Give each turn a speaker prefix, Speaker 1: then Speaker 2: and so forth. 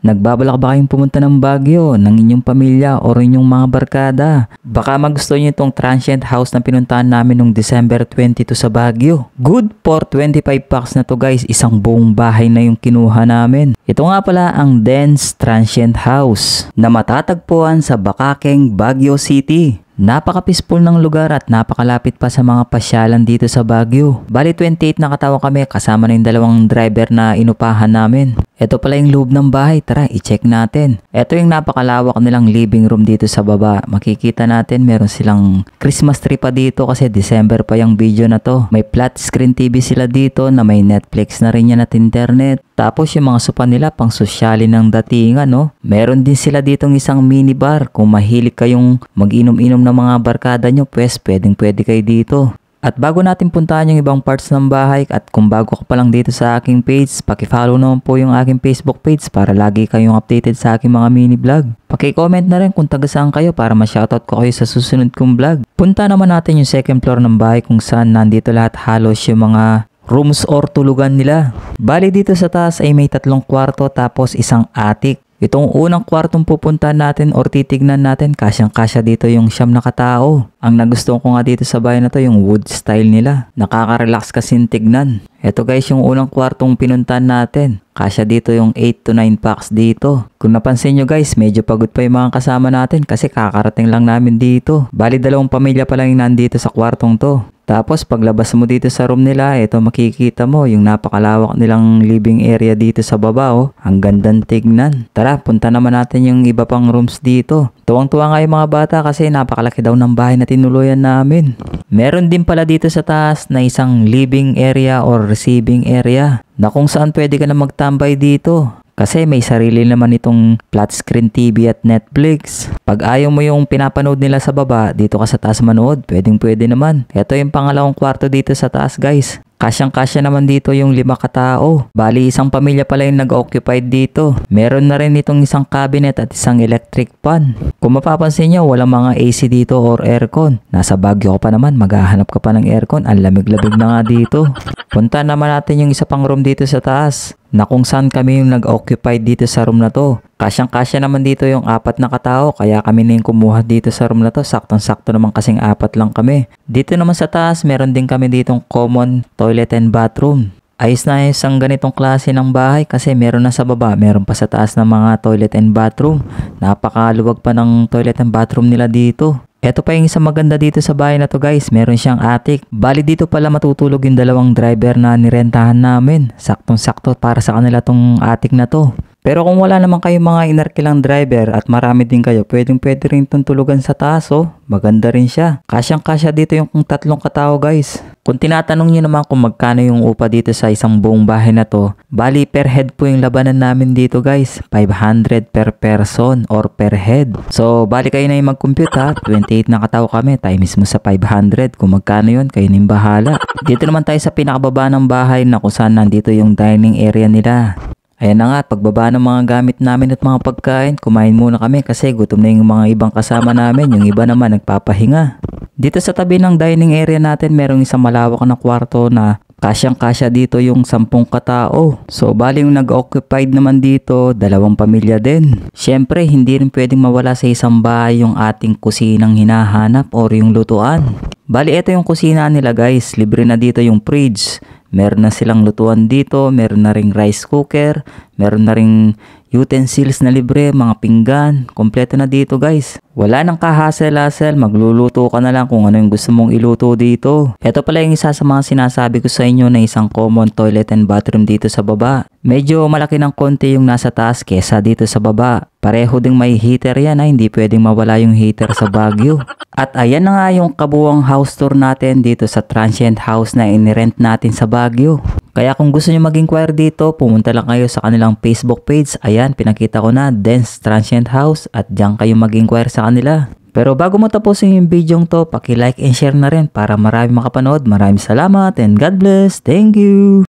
Speaker 1: Nagbabalak ba kayong pumunta ng Baguio ng inyong pamilya o inyong mga barkada? Baka magustuhan nyo itong transient house na pinuntahan namin noong December 22 sa Baguio. Good for 25 packs na to guys, isang buong bahay na yung kinuha namin. Ito nga pala ang Dense Transient House na matatagpuan sa Bacakeng, Baguio City. Napaka-peaceful ng lugar at napakalapit pa sa mga pasyalan dito sa Baguio. Bali 28 na katao kami kasama na yung dalawang driver na inupahan namin. Ito pala yung loob ng bahay, tara i-check natin. Ito yung napakalawak nilang living room dito sa baba. Makikita natin meron silang Christmas tree pa dito kasi December pa yung video na to. May flat screen TV sila dito na may Netflix na rin yan at internet. Tapos yung mga sopa nila pang sosyalin ng datingan, no? Meron din sila ditong isang minibar. Kung mahilig kayong mag-inom-inom ng mga barkada nyo, pues pwede kayo dito. At bago natin puntahan yung ibang parts ng bahay at kung bago ka pa lang dito sa aking page, paki-follow naman po yung aking Facebook page para lagi kayong updated sa aking mga mini vlog. Paki-comment na rin kung taga saan kayo para ma-shoutout ko kayo sa susunod kong vlog. Punta naman natin yung second floor ng bahay kung saan nandito lahat halos yung mga rooms or tulugan nila. Bali dito sa taas ay may 3 kwarto tapos isang attic. Itong unang kwartong pupuntahan natin or titignan natin, kasyang-kasya dito yung 9 na katao. Ang nagustuhan ko nga dito sa bahay na to yung wood style nila. Nakaka-relax kasing tignan. Ito guys yung unang kwartong pinuntahan natin. Kasya dito yung 8 to 9 packs dito. Kung napansin nyo guys, medyo pagod pa yung mga kasama natin kasi kakarating lang namin dito. Bali 2 pamilya pa lang yung nandito sa kwartong to. Tapos paglabas mo dito sa room nila, ito makikita mo yung napakalawak nilang living area dito sa baba, oh. Ang gandang tignan. Tara, punta naman natin yung iba pang rooms dito. Tuwang-tuwa nga yung mga bata kasi napakalaki daw ng bahay na tinuluyan namin. Meron din pala dito sa taas na isang living area or receiving area na kung saan pwede ka na magtambay dito. Kasi may sarili naman itong flat screen TV at Netflix. Pag ayaw mo yung pinapanood nila sa baba, dito ka sa taas manood, pwede naman. Ito yung pangalawang kwarto dito sa taas guys. Kasyang-kasya naman dito yung 5 katao. Bali isang pamilya pala yung nag-occupied dito. Meron na rin itong isang cabinet at isang electric fan. Kung mapapansin nyo, walang mga AC dito or aircon. Nasa Baguio ka pa naman, maghahanap ka pa ng aircon. Ang lamig-lamig na nga dito. Punta naman natin yung isa pang room dito sa taas na kung saan kami yung nag-occupied dito sa room na to. Kasyang-kasya naman dito yung 4 na katao kaya kami na yung kumuha dito sa room na to. Saktong-sakto naman kasing 4 lang kami. Dito naman sa taas meron din kami ditong common toilet and bathroom. Ayos na ayos ang ganitong klase ng bahay kasi meron na sa baba, meron pa sa taas ng mga toilet and bathroom. Napakaluwag pa ng toilet and bathroom nila dito. Ito pa yung isang maganda dito sa bahay na to guys, meron siyang attic. Bali dito pala matutulog yung 2 driver na nirentahan namin. Saktong-sakto para sa kanila tong attic na to. Pero kung wala naman kayong mga inarkilang driver at marami din kayo, pwede rin itong tulugan sa taas, oh. Maganda rin siya. Kasyang-kasya dito yung 3 katao guys. Kung tinatanong nyo naman kung magkano yung upa dito sa isang buong bahay na to, bali per head po yung labanan namin dito guys. 500 per person or per head. So bali kayo na yung mag-compute ha. 28 na katao kami, times mo sa 500. Kung magkano yun, kayo na yung bahala. Dito naman tayo sa pinakababa ng bahay na kung saan nandito yung dining area nila. Ayan na nga, pagbaba ng mga gamit namin at mga pagkain, kumain muna kami kasi gutom na yung mga ibang kasama namin, yung iba naman nagpapahinga. Dito sa tabi ng dining area natin, merong isang malawak na kwarto na kasyang-kasya dito yung 10 katao. So bali yung nag-occupied naman dito, 2 pamilya din. Syempre, hindi rin pwedeng mawala sa isang bahay yung ating kusinang hinahanap or yung lutuan. Bali, ito yung kusina nila guys, libre na dito yung fridge. Meron na silang lutuan dito, meron na ring rice cooker, meron na ring utensils na libre, mga pinggan, kompleto na dito guys. Wala nang kahasel-hasel, magluluto ka na lang kung ano yung gusto mong iluto dito. Ito pala yung isa sa mga sinasabi ko sa inyo na isang common toilet and bathroom dito sa baba. Medyo malaki ng konti yung nasa taas kesa dito sa baba. Pareho ding may heater yan ha, hindi pwedeng mawala yung heater sa Baguio. At ayan na nga yung kabuwang house tour natin dito sa transient house na inirent natin sa Baguio. Kaya kung gusto nyo mag-inquire dito, pumunta lang kayo sa kanilang Facebook page. Ayan, pinakita ko na, Dense Transient House at diyan kayo mag-inquire sa kanila. Pero bago mo tapusin yung video to, paki-like and share na rin para marami makapanood. Maraming salamat and God bless. Thank you!